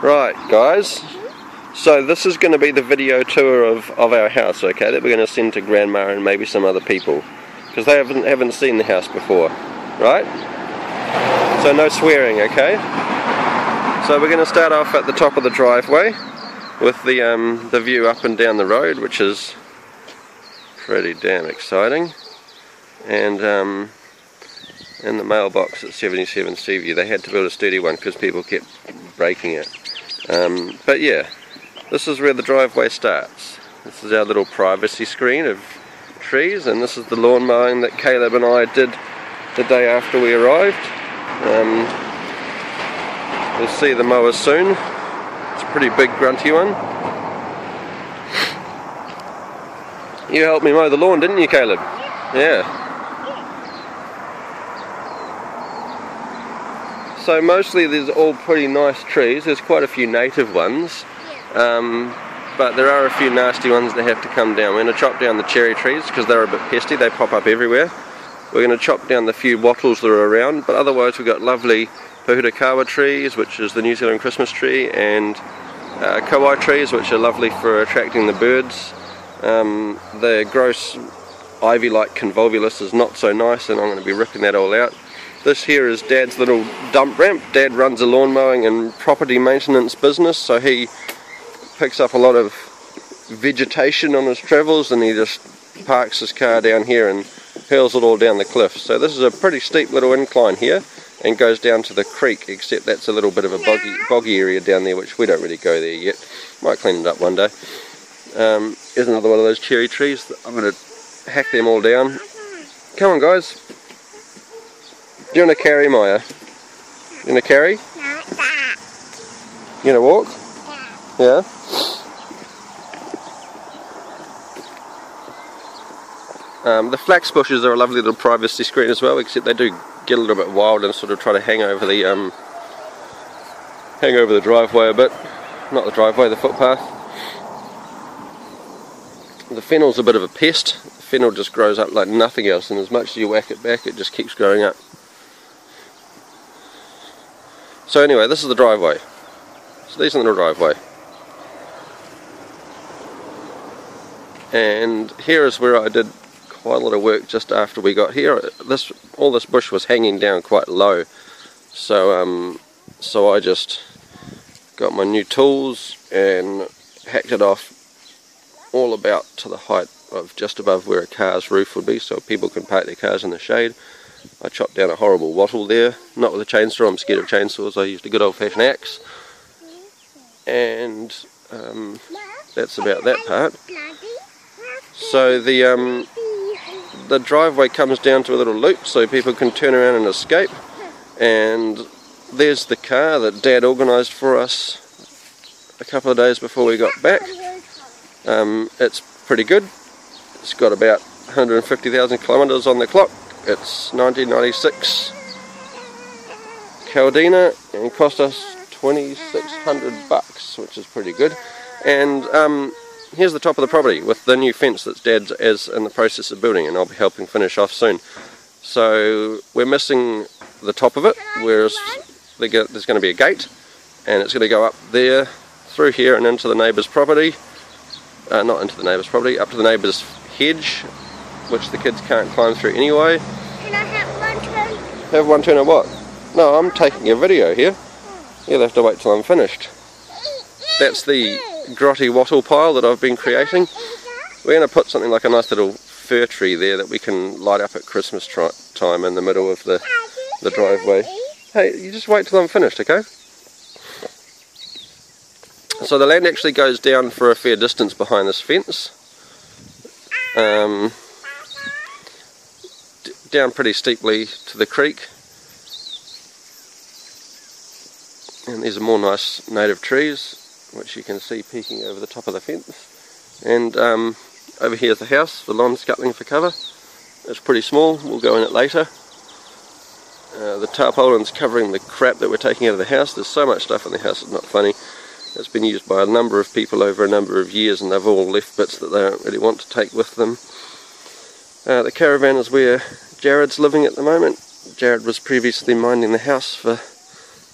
Right, guys, so this is going to be the video tour of our house, okay, that we're going to send to Grandma and maybe some other people, because they haven't seen the house before, right? So no swearing, okay? So we're going to start off at the top of the driveway with the view up and down the road, which is pretty damn exciting. And in the mailbox at 77 Seaview, they had to build a sturdy one because people kept breaking it. But yeah, this is where the driveway starts. This is our little privacy screen of trees, and this is the lawn mowing that Caleb and I did the day after we arrived. We'll see the mower soon. It's a pretty big grunty one. You helped me mow the lawn, didn't you, Caleb? Yeah. So mostly there's all pretty nice trees. There's quite a few native ones, but there are a few nasty ones that have to come down. We're going to chop down the cherry trees because they're a bit pesty, they pop up everywhere. We're going to chop down the few wattles that are around, but otherwise we've got lovely pahutakawa trees, which is the New Zealand Christmas tree, and kauai trees, which are lovely for attracting the birds. The gross ivy-like convolvulus is not so nice, and I'm going to be ripping that all out. This here is Dad's little dump ramp. Dad runs a lawn mowing and property maintenance business, so he picks up a lot of vegetation on his travels, and he just parks his car down here and hurls it all down the cliff. So this is a pretty steep little incline here and goes down to the creek, except that's a little bit of a boggy area down there, which we don't really go there yet. Might clean it up one day. Here's another one of those cherry trees. I'm going to hack them all down. Come on, guys. Do you want to carry, Maya? You want to carry? You want to walk? Yeah? The flax bushes are a lovely little privacy screen as well, except they do get a little bit wild and sort of try to hang over the driveway a bit. Not the driveway, the footpath. The fennel's a bit of a pest. The fennel just grows up like nothing else, and as much as you whack it back, it just keeps growing up. So anyway, this is the driveway. It's a decent little driveway. And here is where I did quite a lot of work just after we got here. All this bush was hanging down quite low. So I just got my new tools and hacked it off all about to the height of just above where a car's roof would be, so people can park their cars in the shade. I chopped down a horrible wattle there, not with a chainsaw. I'm scared of chainsaws. I used a good old-fashioned axe, and that's about that part. So the driveway comes down to a little loop so people can turn around and escape, and there's the car that Dad organised for us a couple of days before we got back. It's pretty good. It's got about 150,000 kilometres on the clock. It's 1996 Caldina and cost us $2,600, which is pretty good. And here's the top of the property with the new fence that Dad's in the process of building, and I'll be helping finish off soon. So we're missing the top of it, whereas there's going to be a gate, and it's going to go up there, through here and into the neighbour's property. Not into the neighbour's property, up to the neighbour's hedge, which the kids can't climb through anyway. Can I have one turn? Have one turn of what? No, I'm taking a video here. You'll have to wait till I'm finished. That's the grotty wattle pile that I've been creating. We're going to put something like a nice little fir tree there that we can light up at Christmas time in the middle of the driveway. Hey, you just wait till I'm finished, okay? So the land actually goes down for a fair distance behind this fence. Down pretty steeply to the creek. And these are more nice native trees, which you can see peeking over the top of the fence. And over here's the house, the lawn scuttling for cover. It's pretty small, we'll go in it later. The tarpaulin's covering the crap that we're taking out of the house. There's so much stuff in the house, it's not funny. It's been used by a number of people over a number of years, and they've all left bits that they don't really want to take with them. The caravan is where Jared's living at the moment. Jared was previously minding the house for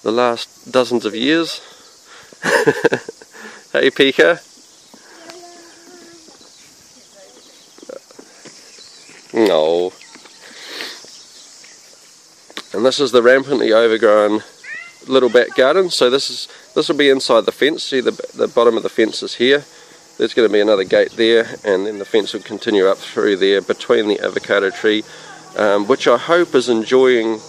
the last dozens of years. Hey Pika. No. And this is the rampantly overgrown little back garden. So this will be inside the fence. See the bottom of the fence is here. There's going to be another gate there, and then the fence will continue up through there between the avocado tree, which I hope is enjoying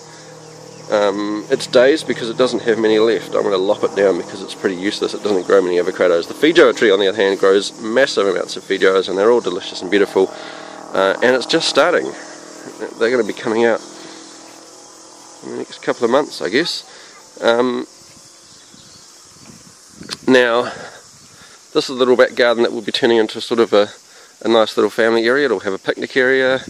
its days because it doesn't have many left. I'm going to lop it down because it's pretty useless. It doesn't grow many avocados. The feijoa tree, on the other hand, grows massive amounts of feijoas, and they're all delicious and beautiful. And it's just starting. They're going to be coming out in the next couple of months, I guess. Now, this is a little back garden that will be turning into sort of a nice little family area. It'll have a picnic area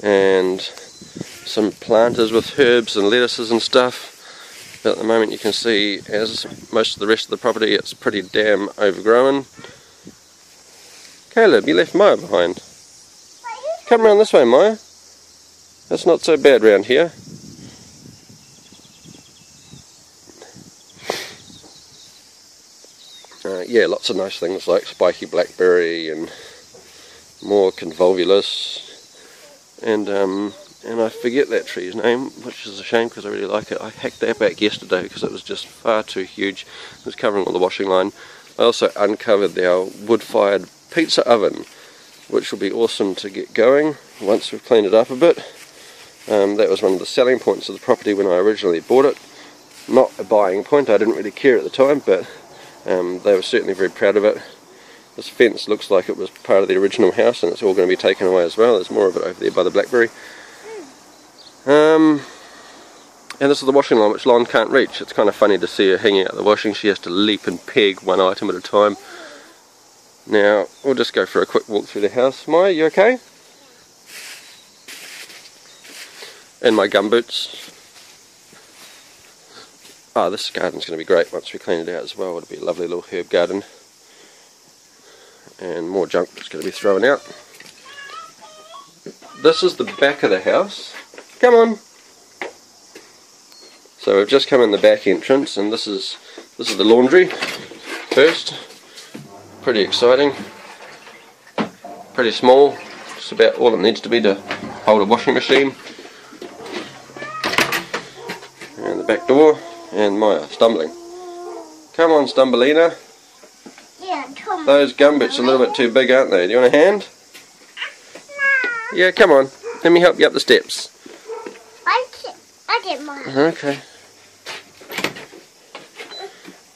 and some planters with herbs and lettuces and stuff. But at the moment you can see, as most of the rest of the property, it's pretty damn overgrown. Caleb, you left Maya behind. Come around this way, Maya. It's not so bad round here. Yeah, lots of nice things like spiky blackberry and more convolvulus, and I forget that tree's name, which is a shame because I really like it. I hacked that back yesterday because it was just far too huge. It was covering all the washing line. I also uncovered our wood-fired pizza oven, which will be awesome to get going once we've cleaned it up a bit. That was one of the selling points of the property when I originally bought it. Not a buying point, I didn't really care at the time, but they were certainly very proud of it. This fence looks like it was part of the original house, and it's all going to be taken away as well. There's more of it over there by the blackberry. And this is the washing line, which Lon can't reach. It's kind of funny to see her hanging out the washing. She has to leap and peg one item at a time. Now, we'll just go for a quick walk through the house. Maya, you okay? And my gumboots. Oh, this garden's going to be great once we clean it out as well. It'll be a lovely little herb garden. And more junk that's going to be thrown out. This is the back of the house. Come on! So we've just come in the back entrance, and this is the laundry first. Pretty exciting. Pretty small. It's about all it needs to be to hold a washing machine. And the back door. And Maya stumbling. Come on, Stumbelina. Yeah, come on. Those gumboots are a little bit too big, aren't they? Do you want a hand? No. Yeah, come on. Let me help you up the steps. I get mine. Okay.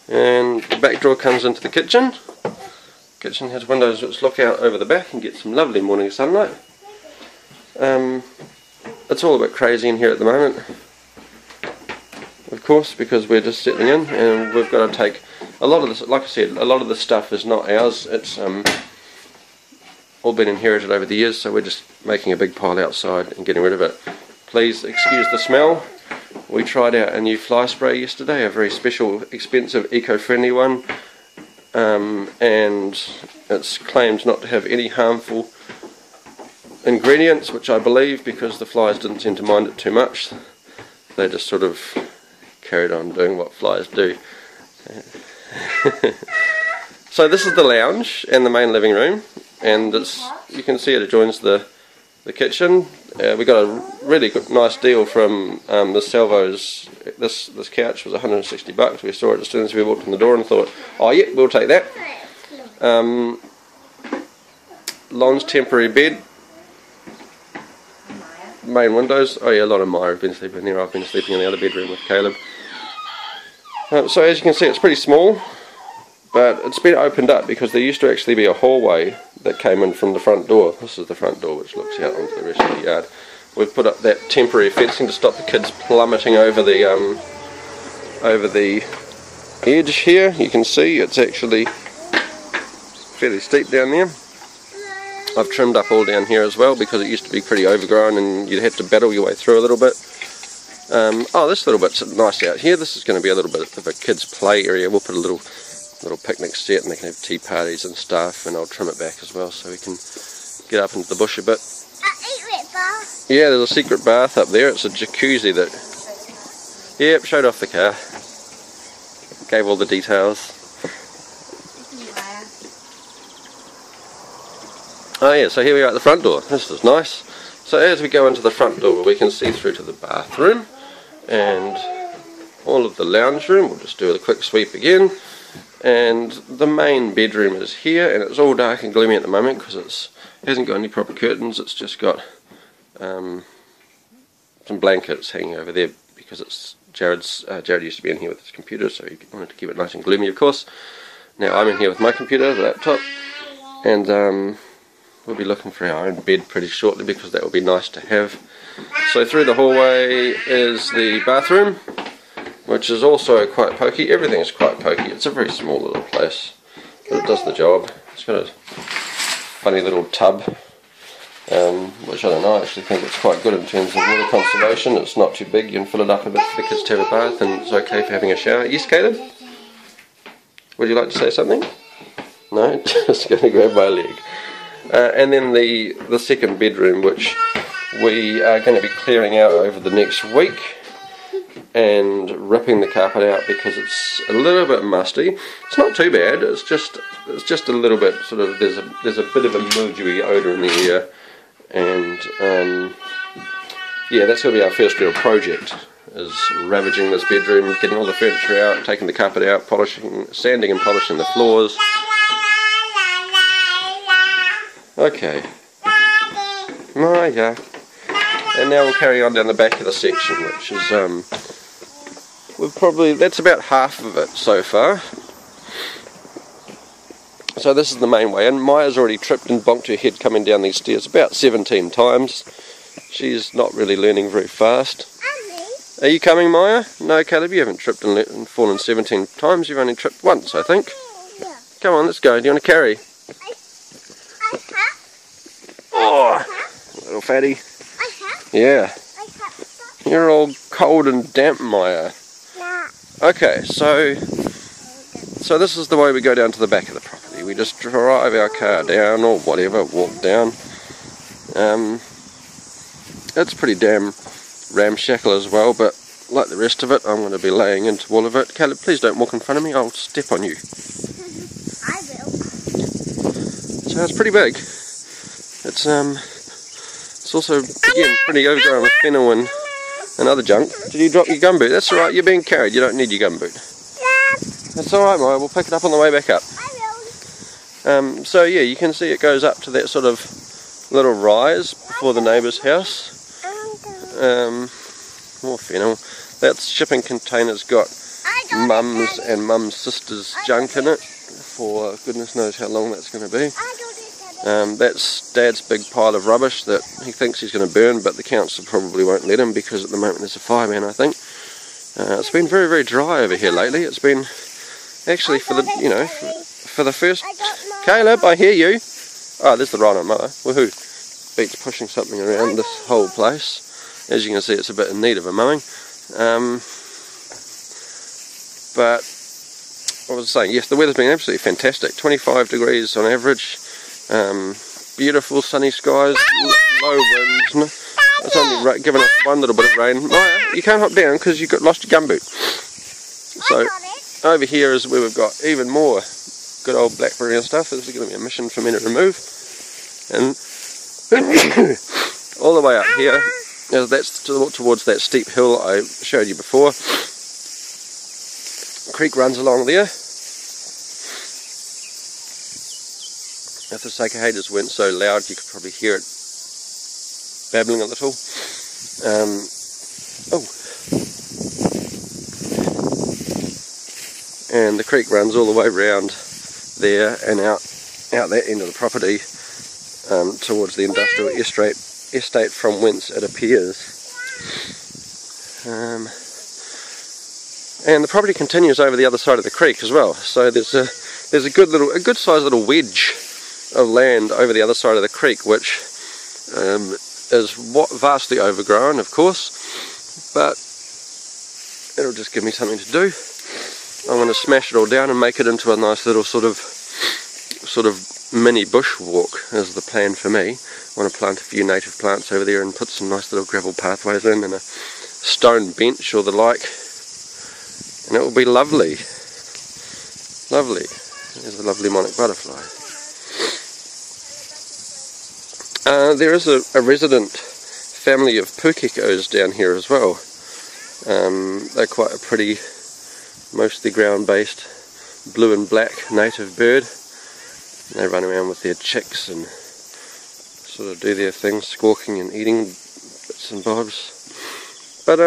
And the back door comes into the kitchen. Kitchen has windows which look out over the back and get some lovely morning sunlight. It's all a bit crazy in here at the moment, of course, because we're just settling in, and we've got to take a lot of this. Like I said, a lot of the stuff is not ours. It's all been inherited over the years, so we're just making a big pile outside and getting rid of it. Please excuse the smell. We tried out a new fly spray yesterday, a very special, expensive, eco-friendly one, and it's claimed not to have any harmful ingredients, which I believe, because the flies didn't seem to mind it too much. They just sort of carried on doing what flies do. So this is the lounge and the main living room, and you can see it adjoins the kitchen. We got a really good, nice deal from the Salvos. This couch was $160. We saw it as soon as we walked in the door and thought, oh yeah, we'll take that. Lon's temporary bed. Main windows. Oh yeah, a lot of Maya have been sleeping in there. I've been sleeping in the other bedroom with Caleb. So as you can see, it's pretty small, but it's been opened up because there used to actually be a hallway that came in from the front door. This is the front door, which looks out onto the rest of the yard. We've put up that temporary fencing to stop the kids plummeting over the edge here. You can see it's actually fairly steep down there. I've trimmed up all down here as well because it used to be pretty overgrown and you'd have to battle your way through a little bit. Oh, this little bit's nice out here. This is going to be a little bit of a kids' play area. We'll put a little picnic set and they can have tea parties and stuff, and I'll trim it back as well so we can get up into the bush a bit. Secret bath. Yeah, there's a secret bath up there. It's a jacuzzi that... Yep, showed off the car. Gave all the details. Oh yeah, so here we are at the front door. This is nice. So as we go into the front door, we can see through to the bathroom and all of the lounge room. We'll just do a quick sweep again. And the main bedroom is here, and it's all dark and gloomy at the moment because it hasn't got any proper curtains. It's just got some blankets hanging over there because it's Jared used to be in here with his computer, so he wanted to keep it nice and gloomy, of course. Now I'm in here with my computer, the laptop, and we'll be looking for our own bed pretty shortly because that will be nice to have. So through the hallway is the bathroom, which is also quite pokey. Everything is quite pokey. It's a very small little place, but it does the job. It's got a funny little tub, which I don't know, I actually think it's quite good in terms of water conservation. It's not too big, you can fill it up a bit for the kids to have a bath, and it's okay for having a shower. Yes, Caleb? Would you like to say something? No? Just going to grab my leg. And then the second bedroom, which we are going to be clearing out over the next week and ripping the carpet out because it's a little bit musty. It's not too bad, it's just a little bit sort of, there's a bit of a mildewy odour in the air. And yeah, that's going to be our first real project, is ravaging this bedroom, getting all the furniture out, taking the carpet out, sanding and polishing the floors. Okay. Maya. And now we'll carry on down the back of the section, which is that's about half of it so far. So this is the main way, and Maya's already tripped and bonked her head coming down these stairs about 17 times. She's not really learning very fast. Are you coming, Maya? No, Caleb, you haven't tripped and fallen 17 times. You've only tripped once, I think. Yeah. Come on, let's go. Do you want to carry? Oh, little fatty. Yeah. You're all cold and damp, Maya. Okay, so this is the way we go down to the back of the property. We just drive our car down, or whatever, walk down. It's pretty damn ramshackle as well, but like the rest of it, I'm going to be laying into all of it. Caleb, please don't walk in front of me, I'll step on you. I will. So it's pretty big. It's also, again, pretty overgrown with fennel and other junk. Did you drop your gumboot? That's alright, you're being carried, you don't need your gumboot. That's alright, Maya, we'll pick it up on the way back up. I will. So yeah, you can see it goes up to that sort of little rise before the neighbour's house. More fennel. That shipping container's got mum's and mum's sister's junk in it for goodness knows how long that's going to be. That's Dad's big pile of rubbish that he thinks he's going to burn, but the council probably won't let him because at the moment there's a fireman, I think. It's been very, very dry over here lately. It's been actually for the first... Caleb, I hear you. Oh, there's the rhino mower. Woohoo. Beats pushing something around this whole place. As you can see, it's a bit in need of a mowing. But what was I saying? Yes, the weather's been absolutely fantastic. 25 degrees on average. Beautiful sunny skies, low winds. It's only given us one little bit of rain. Maya, you can't hop down because you lost your gumboot. So over here is where we've got even more good old blackberry and stuff. This is going to be a mission for me to remove. And all the way up here, that's towards that steep hill I showed you before. Creek runs along there. If the cicadas weren't so loud, you could probably hear it babbling a little. And the creek runs all the way round there and out that end of the property towards the industrial estate from whence it appears. And the property continues over the other side of the creek as well. So there's a good sized little wedge of land over the other side of the creek, which is vastly overgrown, of course, but it'll just give me something to do. I'm going to smash it all down and make it into a nice little sort of mini bushwalk is the plan for me. I want to plant a few native plants over there and put some nice little gravel pathways in and a stone bench or the like, and it will be lovely. Lovely. There's a lovely monarch butterfly. There is a resident family of pukekos down here as well. They're quite a pretty, mostly ground-based, blue and black native bird. And they run around with their chicks and sort of do their thing, squawking and eating bits and bobs. But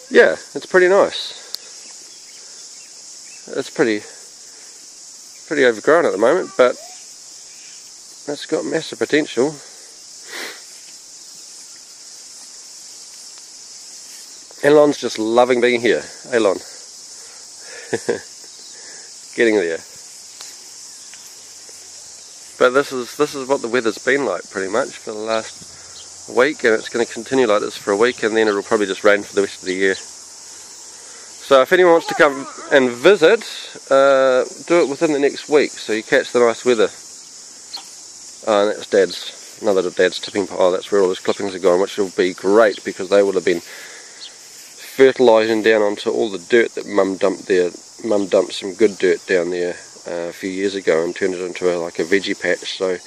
yeah, it's pretty nice. It's pretty overgrown at the moment, but it's got massive potential. Elon's just loving being here. Elon. Getting there. But this is what the weather's been like pretty much for the last week, and it's going to continue like this for a week, and then it'll probably just rain for the rest of the year. So if anyone wants to come and visit, do it within the next week so you catch the nice weather. Oh, and that's another Dad's tipping pile. That's where all those clippings are gone, which will be great because they would have been fertilising down onto all the dirt that Mum dumped there. Mum dumped some good dirt down there a few years ago and turned it into like a veggie patch. So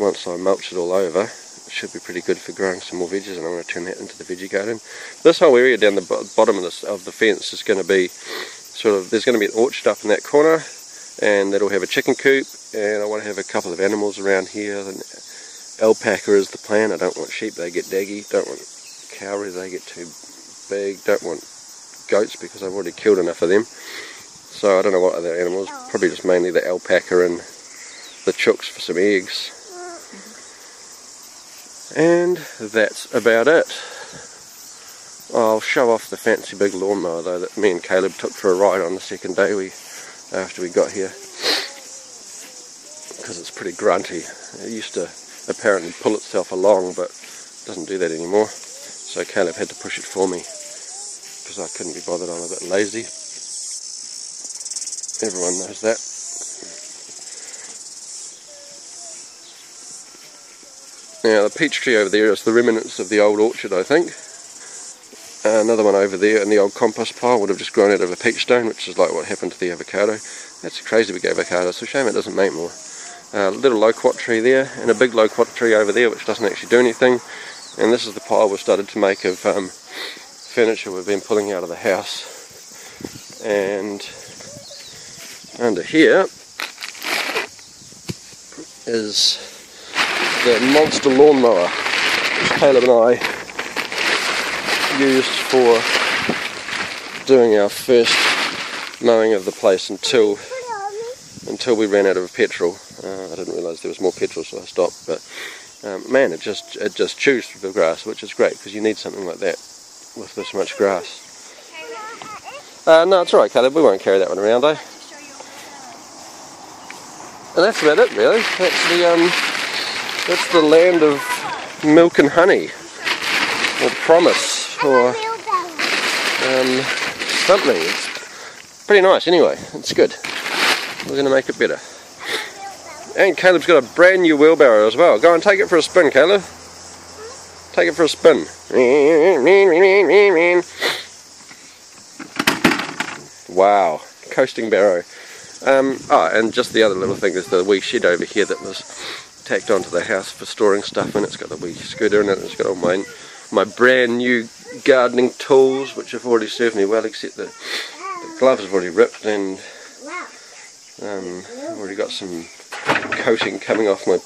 once I mulch it all over, it should be pretty good for growing some more veggies, and I'm going to turn that into the veggie garden. This whole area down the bottom of the fence is going to be there's going to be an orchard up in that corner, and that'll have a chicken coop, and I want to have a couple of animals around here. Alpaca is the plan. I don't want sheep, they get daggy. Don't want cowries, they get too big. Don't want goats because I've already killed enough of them. So I don't know what other animals, probably just mainly the alpaca and the chooks for some eggs. And that's about it. I'll show off the fancy big lawnmower though that me and Caleb took for a ride on the second day after we got here, because it's pretty grunty. It used to apparently pull itself along, but it doesn't do that anymore. So Caleb had to push it for me because I couldn't be bothered. I'm a bit lazy. Everyone knows that. Now the peach tree over there is the remnants of the old orchard, I think. Another one over there in the old compost pile would have just grown out of a peach stone, which is like what happened to the avocado. That's a crazy big avocado. It's a shame it doesn't make more. A little loquat tree there, and a big loquat tree over there which doesn't actually do anything. And this is the pile we've started to make of furniture we've been pulling out of the house. And under here is the monster lawnmower which Caleb and I used for doing our first mowing of the place until we ran out of petrol. I didn't realise there was more petrol, so I stopped. But man, it just chews through the grass, which is great because you need something like that with this much grass. No, it's alright, Caleb. We won't carry that one around, eh? And that's about it, really. That's the land of milk and honey, or promise, or something. It's pretty nice anyway. It's good. We're going to make it better. And Caleb's got a brand new wheelbarrow as well. Go and take it for a spin, Caleb. Take it for a spin. Wow, coasting barrow. And just the other little thing is the wee shed over here that was tacked onto the house for storing stuff in. It's got the wee scooter in it. It's got all my brand new gardening tools, which have already served me well, except the gloves have already ripped, and I've already got some coating coming off my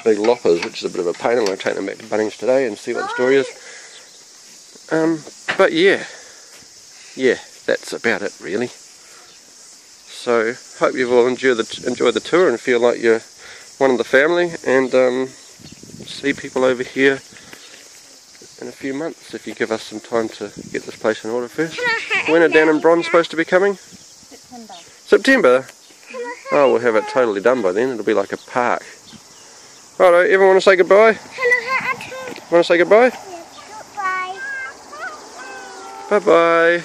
big loppers, which is a bit of a pain. I'm going to take them back to Bunnings today and see what the story is. But yeah, that's about it really. So hope you've all enjoyed the tour and feel like you're one of the family, and see people over here in a few months if you give us some time to get this place in order first. When are Dan and Bron supposed to be coming? September? Oh, we'll have it totally done by then. It'll be like a park. Righto, everyone want to say goodbye? Want to say goodbye? Goodbye. Bye-bye.